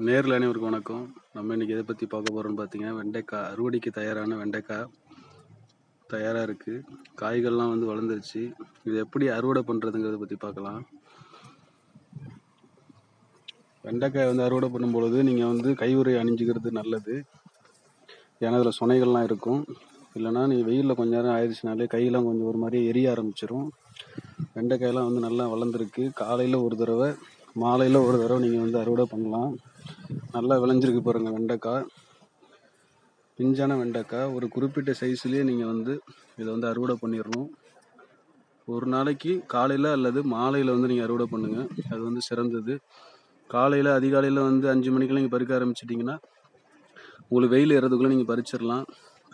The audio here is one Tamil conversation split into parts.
நேரில் அனைவருக்கும் வணக்கம். நம்ம இன்னைக்கு எதை பற்றி பார்க்க போகிறோம்னு பார்த்தீங்கன்னா, வெண்டைக்காய் அறுவடைக்கு தயாரான வெண்டைக்காய் தயாராக இருக்குது. காய்கள்லாம் வளர்ந்துருச்சு. இது எப்படி அறுவடை பண்ணுறதுங்கிறத பற்றி பார்க்கலாம். வெண்டைக்காய் அறுவடை பண்ணும்பொழுது நீங்கள் கையுறை அணிஞ்சிக்கிறது நல்லது. ஏன்னா அதில் சுனைகள்லாம் இருக்கும். இல்லைன்னா நீங்கள் வெயிலில் கொஞ்ச நேரம் ஆயிடுச்சுனாலே கையெல்லாம் கொஞ்சம் ஒரு மாதிரி எரிய ஆரம்பிச்சிடும். வெண்டைக்காயெல்லாம் நல்லா வளர்ந்துருக்கு. காலையில் ஒரு தடவை, மாலையில் ஒரு தடவை நீங்கள் அறுவடை பண்ணலாம். நல்லா விளைஞ்சிருக்கு பாருங்கள் வெண்டைக்காய். பிஞ்சான வெண்டைக்காய் ஒரு குறிப்பிட்ட சைஸ்லேயே நீங்கள் இதை அறுவடை பண்ணிடணும். ஒரு நாளைக்கு காலையில் அல்லது மாலையில் நீங்கள் அறுவடை பண்ணுங்கள். அது சிறந்தது. காலையில் அதிகாலையில் 5 மணிக்கெல்லாம் நீங்கள் பறிக்க ஆரம்பிச்சிட்டிங்கன்னா உங்களுக்கு வெயில் ஏறதுக்குள்ளே நீங்கள் பறிச்சிடலாம்.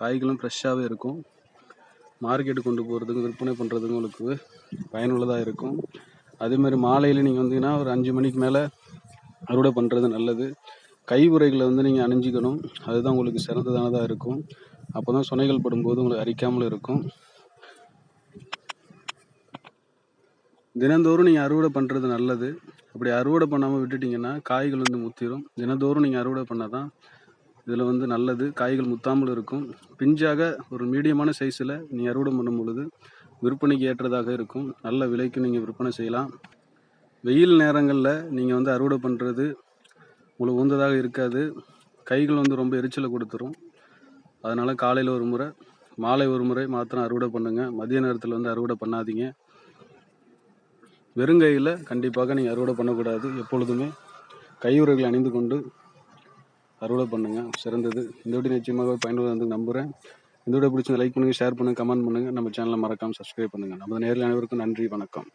காய்களும் ஃப்ரெஷ்ஷாகவே இருக்கும். மார்க்கெட்டு கொண்டு போகிறதுக்கு விற்பனை பண்ணுறதுக்கு உங்களுக்கு பயனுள்ளதாக இருக்கும். அதேமாதிரி மாலையில் நீங்கள் வந்தீங்கன்னா ஒரு 5 மணிக்கு மேலே அறுவடை பண்ணுறது நல்லது. கை உறைகளை நீங்கள் அணிஞ்சிக்கணும். அதுதான் உங்களுக்கு சிறந்ததானதாக இருக்கும். அப்போ தான் சுனைகள் படும்போது உங்களுக்கு அரிக்காமல் இருக்கும். தினந்தோறும் நீங்கள் அறுவடை பண்ணுறது நல்லது. அப்படி அறுவடை பண்ணாமல் விட்டுட்டிங்கன்னா காய்கள் முத்திரும். தினந்தோறும் நீங்கள் அறுவடை பண்ணால் தான் இதில் நல்லது. காய்கள் முத்தாமல் இருக்கும். பிஞ்சாக ஒரு மீடியமான சைஸில் நீங்கள் அறுவடை பண்ணும் பொழுது விற்பனைக்கு ஏற்றதாக இருக்கும். நல்ல விலைக்கு நீங்கள் விற்பனை செய்யலாம். வெயில் நேரங்களில் நீங்கள் அறுவடை பண்ணுறது உங்களுக்கு உந்ததாக இருக்காது. கைகள் ரொம்ப எரிச்சலை கொடுத்துரும். அதனால் காலையில் ஒரு முறை, மாலை ஒரு முறை மாத்திரம் அறுவடை பண்ணுங்கள். மதிய நேரத்தில் அறுவடை பண்ணாதீங்க. வெறுங்கையில் கண்டிப்பாக நீங்கள் அறுவடை பண்ணக்கூடாது. எப்பொழுதுமே கையுறைகளை அணிந்து கொண்டு அறுவடை பண்ணுங்கள், சிறந்தது. இந்த வீடியோ நிச்சயமாக பயனுள்ளதாக நம்புகிறேன். இந்த வீடியோ பிடிச்சி லைக் பண்ணுங்கள், ஷேர் பண்ணுங்கள், கமெண்ட் பண்ணுங்கள். நம்ம சேனலை மறக்காமல் சப்ஸ்கிரைப் பண்ணுங்கள். நமது நேரில் அனைவருக்கும் நன்றி, வணக்கம்.